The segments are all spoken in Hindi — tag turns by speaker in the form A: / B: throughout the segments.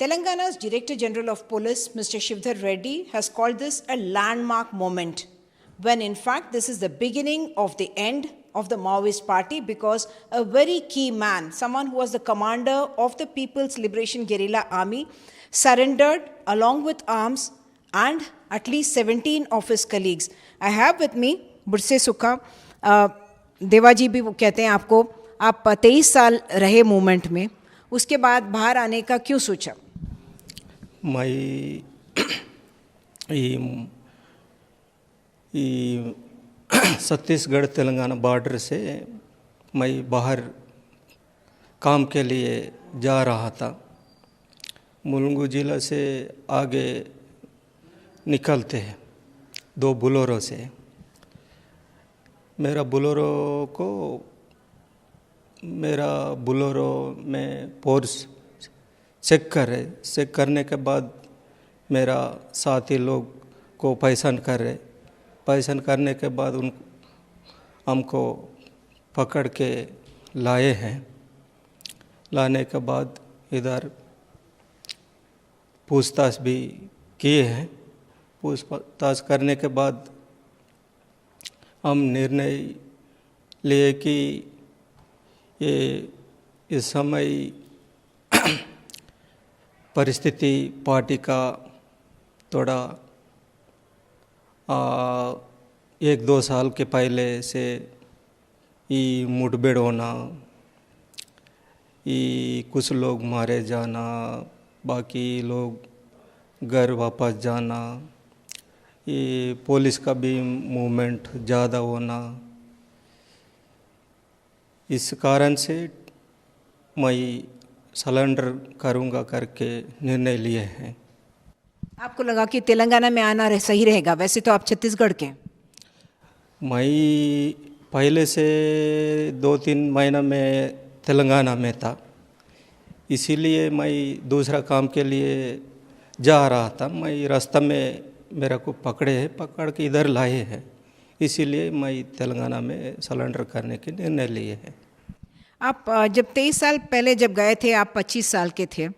A: Telangana's Director General of Police, Mr. Shivdhar Reddy, has called this a landmark moment, when in fact this is the beginning of the end of the Maoist party, because a very key man, someone who was the commander of the People's Liberation Guerrilla Army, surrendered along with arms and at least 17 of his colleagues. I have with me Burse Sukha, Devaji भी वो कहते हैं आपको, आप 23 साल रहे मूवमेंट में, उसके बाद बाहर आने का क्यों सोचा?
B: मैं छत्तीसगढ़ तेलंगाना बॉर्डर से मैं बाहर काम के लिए जा रहा था। मुलुगु जिला से आगे निकलते हैं 2 बोलेरो से। मेरा बोलेरो में फोर्स चेक करने के बाद मेरा साथी लोग को पहचान करने के बाद हमको पकड़ के लाए हैं। लाने के बाद इधर पूछताछ भी किए हैं। पूछताछ करने के बाद हम निर्णय लिए कि ये इस समय परिस्थिति पार्टी का थोड़ा 1-2 साल के पहले से ये मुठभेड़ होना, ये कुछ लोग मारे जाना, बाकी लोग घर वापस जाना, ये पुलिस का भी मूवमेंट ज़्यादा होना, इस कारण से मैं सरेंडर करूँगा करके निर्णय लिए हैं।
A: आपको लगा कि तेलंगाना में आना सही रहेगा? वैसे तो आप छत्तीसगढ़ के।
B: मैं पहले से 2-3 महीना में तेलंगाना में था, इसीलिए मैं दूसरा काम के लिए जा रहा था। मैं रास्ता में मेरा को पकड़ के इधर लाए हैं, इसीलिए मैं तेलंगाना में सरेंडर करने के निर्णय लिए हैं।
A: आप जब 23 साल पहले जब गए थे, आप 25 साल के थे,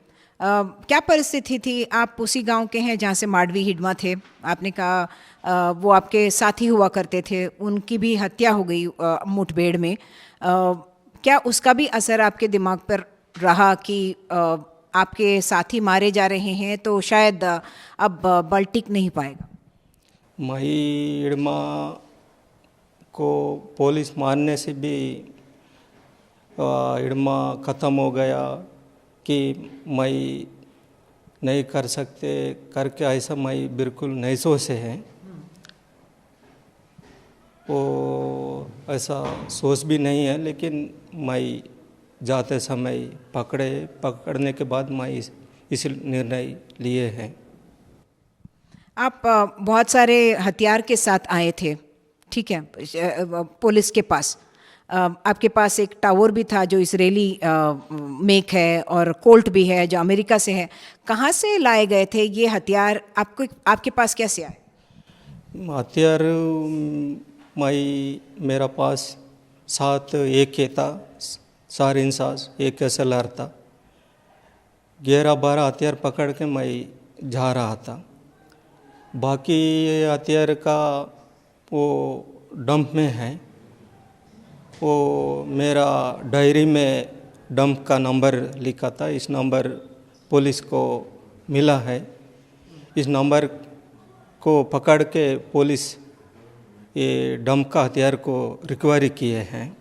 A: क्या परिस्थिति थी? आप उसी गांव के हैं जहां से माडवी हिडमा थे। आपने कहा वो आपके साथी हुआ करते थे, उनकी भी हत्या हो गई मुठभेड़ में। क्या उसका भी असर आपके दिमाग पर रहा कि आपके साथी मारे जा रहे हैं तो शायद अब बल टिक नहीं पाएगा?
B: मैं हिडमा को पुलिस मारने से भी हिडमा ख़त्म हो गया कि मैं नहीं कर सकते करके, ऐसा मैं बिल्कुल नहीं सोचे हैं। वो ऐसा सोच भी नहीं है, लेकिन मैं जाते समय पकड़ने के बाद मैं इस निर्णय लिए हैं।
A: आप बहुत सारे हथियार के साथ आए थे, ठीक है, पुलिस के पास। आपके पास एक टावर भी था जो इजरायली मेक है, और कोल्ट भी है जो अमेरिका से है। कहाँ से लाए गए थे ये हथियार? आपके पास कैसे आए
B: हथियार? मेरा पास 7 AK था, 4 इंसास, 1 SLR था। 11-12 हथियार पकड़ के मैं जा रहा था। बाकी हथियार का वो डंप में है। वो मेरा डायरी में डंप का नंबर लिखा था। इस नंबर पुलिस को मिला है। इस नंबर को पकड़ के पुलिस ये डंप का हथियार को रिकवरी किए हैं।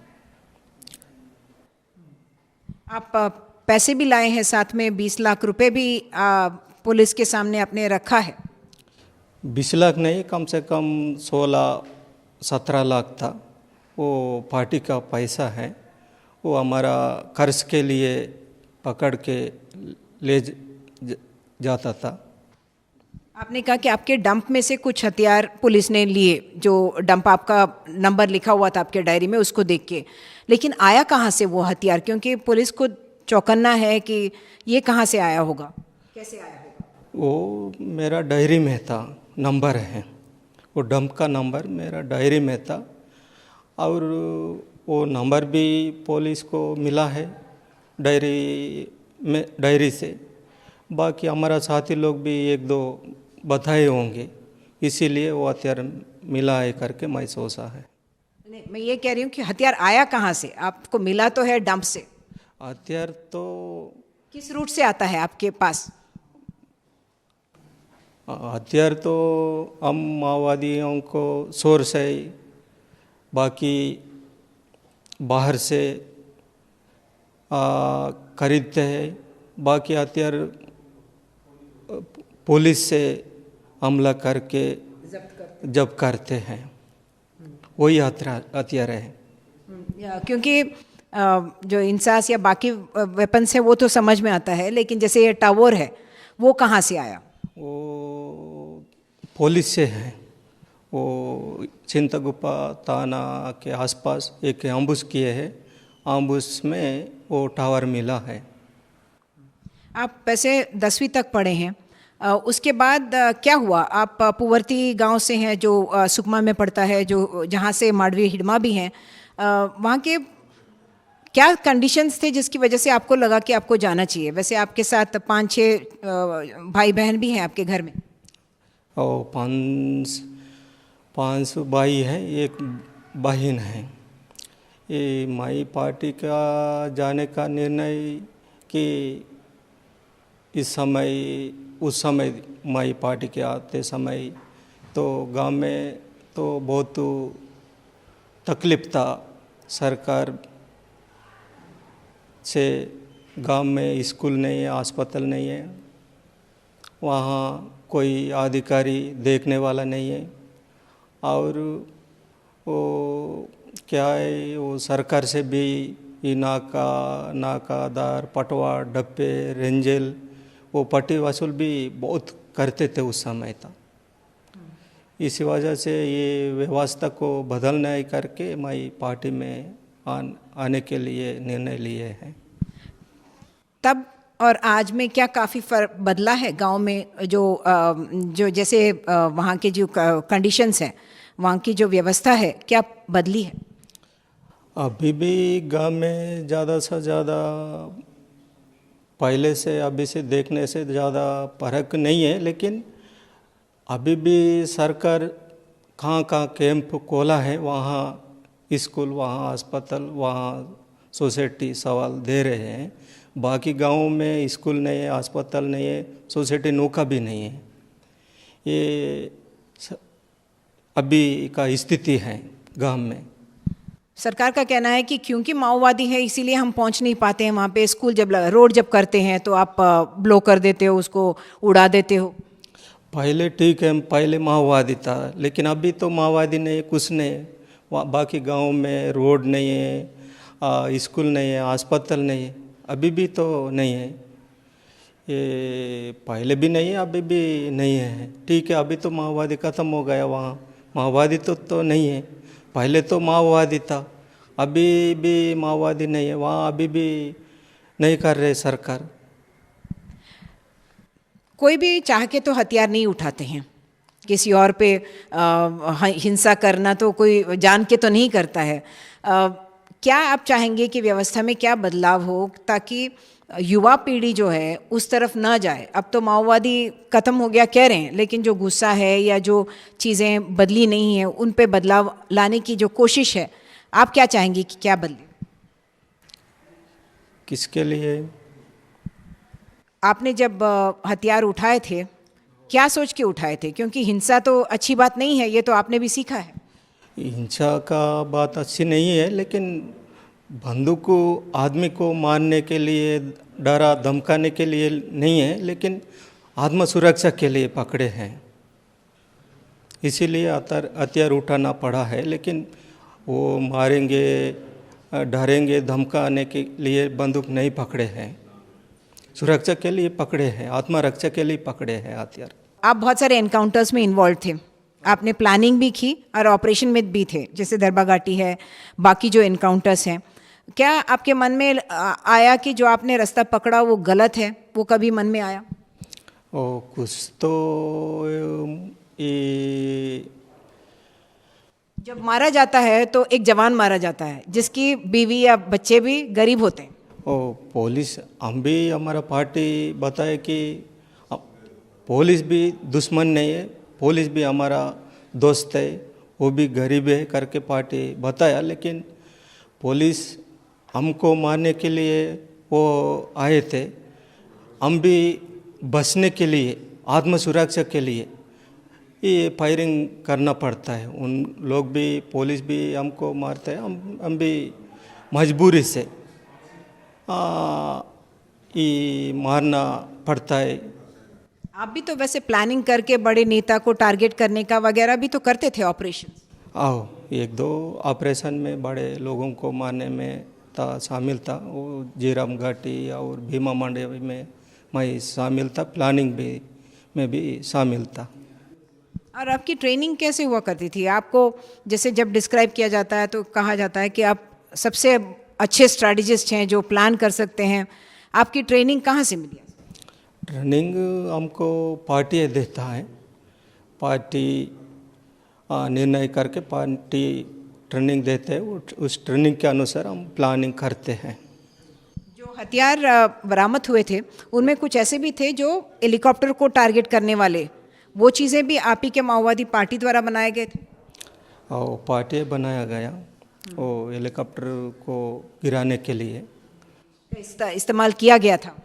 A: आप पैसे भी लाए हैं साथ में, 20 लाख रुपए भी पुलिस के सामने आपने रखा है?
B: 20 लाख नहीं, कम से कम 16-17 लाख था। वो पार्टी का पैसा है, वो हमारा खर्च के लिए पकड़ के ले जाता था।
A: आपने कहा कि आपके डंप में से कुछ हथियार पुलिस ने लिए, जो डंप आपका नंबर लिखा हुआ था आपके डायरी में, उसको देख के। लेकिन आया कहाँ से वो हथियार? क्योंकि पुलिस को चौकन्ना है कि ये कहाँ से आया होगा, कैसे आया होगा।
B: वो मेरा डायरी में था, नंबर है, वो डंप का नंबर मेरा डायरी में था। और वो नंबर भी पुलिस को मिला है डायरी से। बाकी हमारा साथी लोग भी एक दो बताए होंगे, इसीलिए वो हथियार मिला है करके मैं सोचा है।
A: नहीं, मैं ये कह रही हूँ कि हथियार आया कहाँ से? आपको मिला तो है डंप से,
B: हथियार तो
A: किस रूट से आता है आपके पास?
B: हथियार तो हम माओवादियों को सोर्स है, बाकी बाहर से खरीदते हैं। बाकी हथियार पुलिस से हमला करके जब्त करते हैं, वही हथियार है।
A: क्योंकि जो इंसास या बाकी वेपन्स है वो तो समझ में आता है, लेकिन जैसे ये टावर है वो कहाँ से आया?
B: वो पुलिस से है। वो चिंतागुप्पा थाना के आसपास एक एम्बुश किए हैं, एम्बुश में वो टावर मिला है।
A: आप वैसे 10वीं तक पढ़े हैं, उसके बाद क्या हुआ? आप पुवर्ती गांव से हैं जो सुकमा में पड़ता है, जो जहाँ से माडवी हिडमा भी हैं। वहाँ के क्या कंडीशंस थे जिसकी वजह से आपको लगा कि आपको जाना चाहिए? वैसे आपके साथ 5-6 भाई बहन भी हैं आपके घर में।
B: और पाँच भाई हैं, एक बहन है। ये माई पार्टी का जाने का निर्णय कि इस समय उस समय माई पार्टी के आते समय तो गांव में तो बहुत तकलीफ था। सरकार से गांव में स्कूल नहीं है, अस्पताल नहीं है, वहाँ कोई अधिकारी देखने वाला नहीं है। और वो क्या है, वो सरकार से भी ये नाकादार, पटवा, डब्बे, रेंजल, वो पट्टी वसूल भी बहुत करते थे उस समय था। इसी वजह से ये व्यवस्था को बदलना करके मैं पार्टी में आने के लिए निर्णय लिए हैं।
A: तब और आज में क्या काफ़ी फर्क बदला है गांव में? जो जैसे वहाँ के जो कंडीशंस हैं, वहाँ की जो व्यवस्था है, क्या बदली है?
B: अभी भी गांव में ज़्यादा से ज़्यादा पहले से अभी से देखने से ज़्यादा फर्क नहीं है, लेकिन अभी भी सरकार कहाँ कहाँ कैंप खोला है, वहाँ स्कूल, वहाँ अस्पताल, वहाँ सोसाइटी सवाल दे रहे हैं। बाकी गांवों में स्कूल नहीं है, अस्पताल नहीं है, सोसाइटी नौका भी नहीं है। ये अभी का स्थिति है गांव में।
A: सरकार का कहना है कि क्योंकि माओवादी है इसीलिए हम पहुंच नहीं पाते हैं वहाँ पे। स्कूल जब रोड जब करते हैं तो आप ब्लॉक कर देते हो, उसको उड़ा देते हो।
B: पहले ठीक है, पहले माओवादी था, लेकिन अभी तो माओवादी नहीं है, कुछ नहीं है। वहाँ बाकी गांव में रोड नहीं है, स्कूल नहीं है, अस्पताल नहीं है, अभी भी तो नहीं है। ये पहले भी नहीं है, अभी भी नहीं है। ठीक है, अभी तो माओवादी ख़त्म हो गया, वहाँ माओवादी तो नहीं है। पहले तो माओवादी था, अभी भी माओवादी नहीं है, वहाँ अभी भी नहीं कर रहे सरकार।
A: कोई भी चाह के तो हथियार नहीं उठाते हैं, किसी और पे हिंसा करना तो कोई जान के तो नहीं करता है। क्या आप चाहेंगे कि व्यवस्था में क्या बदलाव हो ताकि युवा पीढ़ी जो है उस तरफ ना जाए? अब तो माओवादी ख़त्म हो गया कह रहे हैं, लेकिन जो गुस्सा है या जो चीज़ें बदली नहीं हैं उन पे बदलाव लाने की जो कोशिश है, आप क्या चाहेंगे कि क्या बदले?
B: किसके लिए?
A: आपने जब हथियार उठाए थे, क्या सोच के उठाए थे? क्योंकि हिंसा तो अच्छी बात नहीं है, ये तो आपने भी सीखा है।
B: हिंसा का बात अच्छी नहीं है, लेकिन बंदूक को आदमी को मारने के लिए, डरा धमकाने के लिए नहीं है, लेकिन आत्म सुरक्षा के लिए पकड़े हैं, इसीलिए हथियार उठाना पड़ा है। लेकिन वो मारेंगे, डरेंगे, धमकाने के लिए बंदूक नहीं पकड़े हैं, सुरक्षा के लिए पकड़े हैं, आत्मरक्षा के लिए पकड़े हैं हथियार।
A: आप बहुत सारे एनकाउंटर्स में इन्वॉल्व थे, आपने प्लानिंग भी की और ऑपरेशन में भी थे, जैसे दरबा घाटी है, बाकी जो एनकाउंटर्स हैं। क्या आपके मन में आया कि जो आपने रास्ता पकड़ा वो गलत है? वो कभी मन में आया?
B: कुछ तो ये
A: जब मारा जाता है तो एक जवान मारा जाता है जिसकी बीवी या बच्चे भी गरीब होते हैं।
B: और पुलिस हम भी हमारा पार्टी बताए कि अ- पुलिस भी दुश्मन नहीं है, पुलिस भी हमारा दोस्त है, वो भी गरीब है करके पार्टी बताया, लेकिन पुलिस हमको मारने के लिए वो आए थे। हम भी बचने के लिए, आत्मसुरक्षा के लिए ये फायरिंग करना पड़ता है। उन लोग भी, पुलिस भी हमको मारते हैं, हम भी मजबूरी से ये मारना पड़ता है।
A: आप भी तो वैसे प्लानिंग करके बड़े नेता को टारगेट करने का वगैरह भी तो करते थे ऑपरेशन।
B: आओ, एक दो ऑपरेशन में बड़े लोगों को मारने में शामिल था। वो जीराम घाटी और भीमा मंडी में मैं शामिल था, प्लानिंग भी में भी शामिल था।
A: और आपकी ट्रेनिंग कैसे हुआ करती थी? आपको जैसे जब डिस्क्राइब किया जाता है तो कहा जाता है कि आप सबसे अच्छे स्ट्रैटेजिस्ट हैं जो प्लान कर सकते हैं। आपकी ट्रेनिंग कहाँ से मिली?
B: ट्रेनिंग हमको पार्टी देता है, पार्टी निर्णय करके पार्टी ट्रेनिंग देते हैं, उस ट्रेनिंग के अनुसार हम प्लानिंग करते हैं।
A: जो हथियार बरामद हुए थे उनमें कुछ ऐसे भी थे जो हेलीकॉप्टर को टारगेट करने वाले, वो चीज़ें भी आप ही के माओवादी पार्टी द्वारा बनाए गए थे?
B: और पार्टी बनाया गया वो हेलीकॉप्टर को गिराने के लिए।
A: इस्तेमाल किया गया था।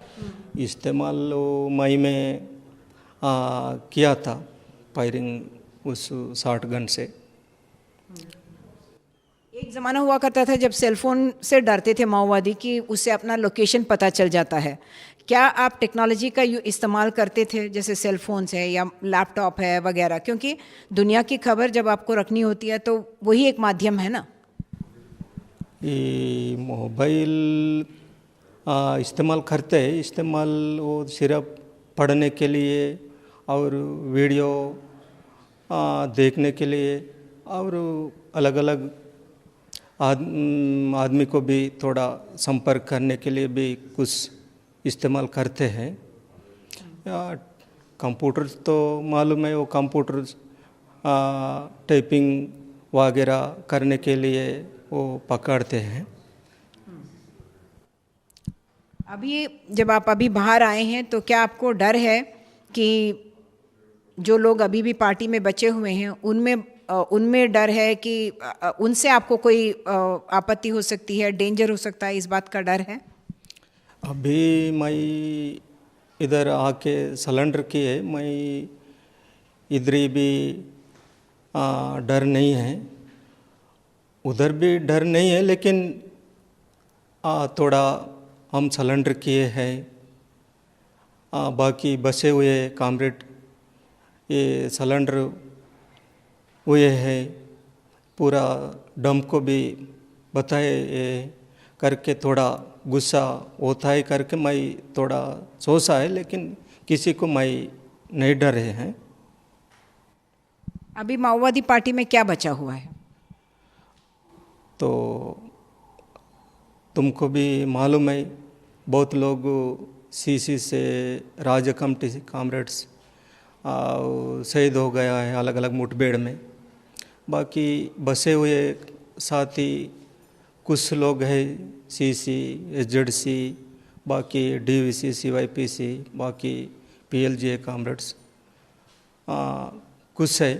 B: इस्तेमाल वो मई में किया था, फायरिंग उस शॉट गन से।
A: एक ज़माना हुआ करता था जब सेलफोन से डरते थे माओवादी कि उससे अपना लोकेशन पता चल जाता है। क्या आप टेक्नोलॉजी का इस्तेमाल करते थे, जैसे सेलफोन्स है या लैपटॉप है वगैरह? क्योंकि दुनिया की खबर जब आपको रखनी होती है तो वही एक माध्यम है ना।
B: ये मोबाइल इस्तेमाल करते हैं, इस्तेमाल वो सिर्फ पढ़ने के लिए और वीडियो देखने के लिए, और अलग अलग आदमी को भी थोड़ा संपर्क करने के लिए भी कुछ इस्तेमाल करते हैं। या कंप्यूटर तो मालूम है, वो कंप्यूटर टाइपिंग वगैरह करने के लिए वो पकड़ते हैं।
A: अभी जब आप अभी बाहर आए हैं तो क्या आपको डर है कि जो लोग अभी भी पार्टी में बचे हुए हैं उनमें डर है कि उनसे आपको कोई आपत्ति हो सकती है, डेंजर हो सकता है, इस बात का डर है?
B: अभी मैं इधर आके सलेंडर किए, मैं इधर भी डर नहीं है, उधर भी डर नहीं है, लेकिन थोड़ा हम सलेंडर किए हैं। बाकी बचे हुए कामरेड ये सलेंडर हुए हैं, पूरा डम को भी बताए करके थोड़ा गुस्सा होता है करके मैं थोड़ा सोचा है, लेकिन किसी को मैं नहीं डर रहे हैं।
A: अभी माओवादी पार्टी में क्या बचा हुआ है?
B: तो तुमको भी मालूम है, बहुत लोग सीसी से राज्य कमेटी से कामरेड्स शहीद हो गया है अलग अलग मुठभेड़ में। बाकी बसे हुए साथी कुछ लोग हैं, सीसी, एसजेडसी, बाकी डीवीसी, सीवाईपीसी, बाकी पीएलजीए कामरेड्स कुछ है,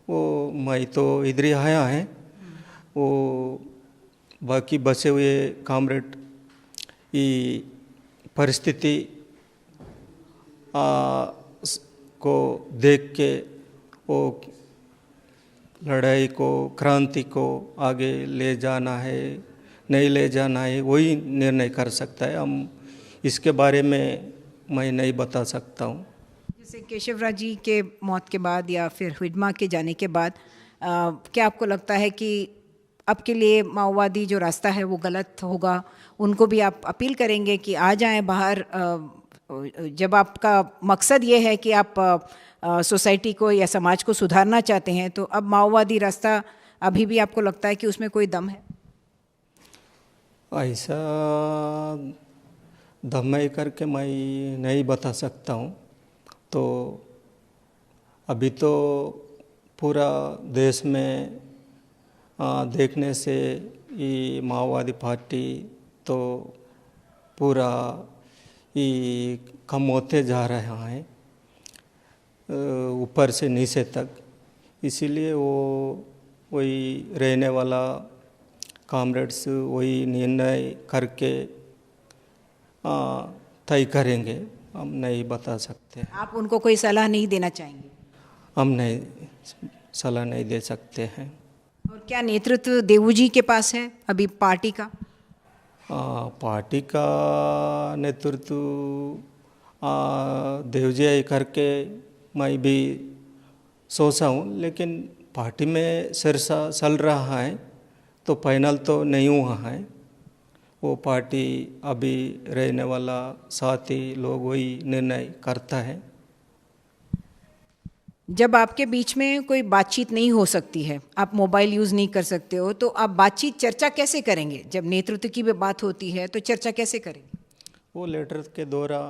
B: वो मैं तो इधर ही आया है। वो बाकी बचे हुए कामरेड ये परिस्थिति को देख के वो लड़ाई को, क्रांति को आगे ले जाना है नहीं ले जाना है, वही निर्णय कर सकता है। हम इसके बारे में मैं नहीं बता सकता हूँ।
A: जैसे केशवराज जी के मौत के बाद या फिर हिडमा के जाने के बाद क्या आपको लगता है कि अब के लिए माओवादी जो रास्ता है वो गलत होगा? उनको भी आप अपील करेंगे कि आ जाएं बाहर? जब आपका मकसद ये है कि आप सोसाइटी को या समाज को सुधारना चाहते हैं, तो अब माओवादी रास्ता अभी भी आपको लगता है कि उसमें कोई दम है?
B: ऐसा दम करके मैं नहीं बता सकता हूँ। तो अभी तो पूरा देश में देखने से ये माओवादी पार्टी तो पूरा ये कम होते जा रहा है ऊपर से नीचे तक। इसीलिए वो वही रहने वाला कॉमरेड्स वही निर्णय करके तय करेंगे, हम नहीं बता सकते।
A: आप उनको कोई सलाह नहीं देना चाहेंगे?
B: हम नहीं सलाह नहीं दे सकते हैं।
A: और क्या नेतृत्व देवू जी के पास है अभी पार्टी का?
B: पार्टी का नेतृत्व देवजी करके मैं भी सोचा हूँ, लेकिन पार्टी में सिरसा चल रहा है तो फाइनल तो नहीं हुआ है। वो पार्टी अभी रहने वाला साथी लोग वही निर्णय करता है।
A: जब आपके बीच में कोई बातचीत नहीं हो सकती है, आप मोबाइल यूज़ नहीं कर सकते हो, तो आप बातचीत चर्चा कैसे करेंगे? जब नेतृत्व की भी बात होती है तो चर्चा कैसे करेंगे?
B: वो लेटर के द्वारा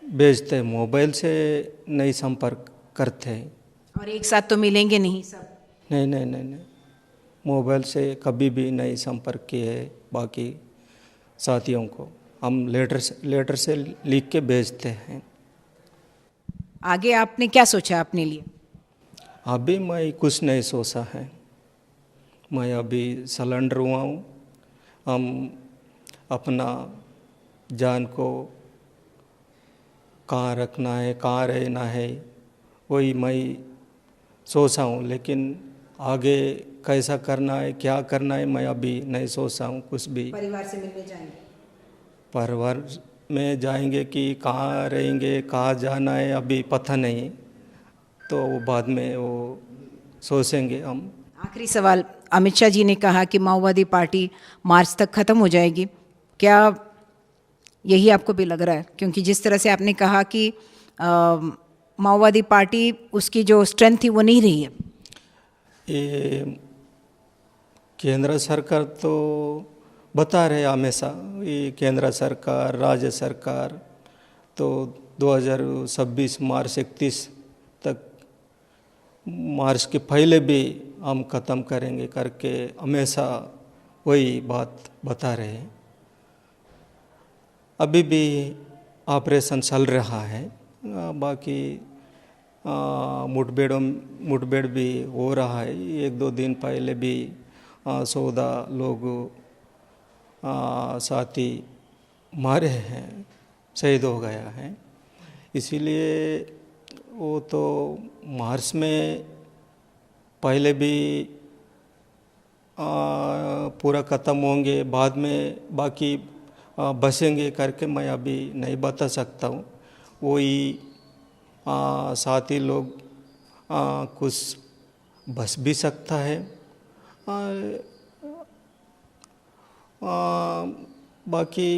B: भेजते, मोबाइल से नहीं संपर्क करते हैं।
A: और एक साथ तो मिलेंगे नहीं सब?
B: नहीं नहीं नहीं नहीं, मोबाइल से कभी भी नहीं संपर्क किए है बाकी साथियों को। हम लेटर से लिख के भेजते हैं।
A: आगे आपने क्या सोचा अपने लिए?
B: अभी मैं कुछ नहीं सोचा है, मैं अभी सलेंडर हुआ हूँ। हम अपना जान को कहाँ रखना है, कहाँ रहना है, वही मैं सोचा हूँ। लेकिन आगे कैसा करना है, क्या करना है, मैं अभी नहीं सोचा हूँ कुछ भी।
A: परिवार से मिलने जाएंगे?
B: परिवार में जाएंगे कि कहाँ रहेंगे, कहाँ जाना है, अभी पता नहीं, तो वो बाद में वो सोचेंगे हम।
A: आखिरी सवाल, अमित शाह जी ने कहा कि माओवादी पार्टी मार्च तक खत्म हो जाएगी, क्या यही आपको भी लग रहा है? क्योंकि जिस तरह से आपने कहा कि माओवादी पार्टी उसकी जो स्ट्रेंथ थी वो नहीं रही है।
B: ये केंद्र सरकार तो बता रहे हमेशा, ये केंद्र सरकार राज्य सरकार तो 2026 मार्च 31 तक, मार्च के पहले भी हम ख़त्म करेंगे करके हमेशा वही बात बता रहे हैं। अभी भी ऑपरेशन चल रहा है, बाकी मुठभेड़ भी हो रहा है। 1-2 दिन पहले भी 14 लोग साथी मारे हैं, शहीद हो गया है। इसीलिए वो तो मार्च में पहले भी पूरा ख़त्म होंगे, बाद में बाकी बसेंगे करके मैं अभी नहीं बता सकता हूँ। वही साथी लोग कुछ बस भी सकता है, बाकी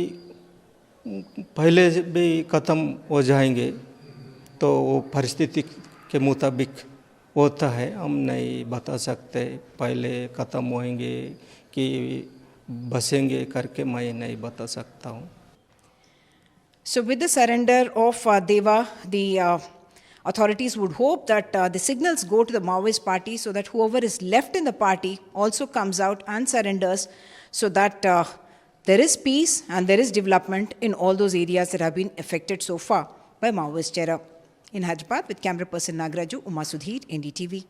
B: पहले भी ख़त्म हो जाएंगे तो वो परिस्थिति के मुताबिक होता है। हम नहीं बता सकते पहले ख़त्म होएंगे कि बसेंगे करके, मैं नहीं बता सकता हूँ।
A: So with the surrender of Deva, the authorities would hope that the signals go to the Maoist party so that whoever is left in the party also comes out and surrenders, so that there is peace and there is development in all those areas that have been affected so far by Maoist terror. In Hyderabad, with camera person Nagraju, Uma Sudhir, NDTV.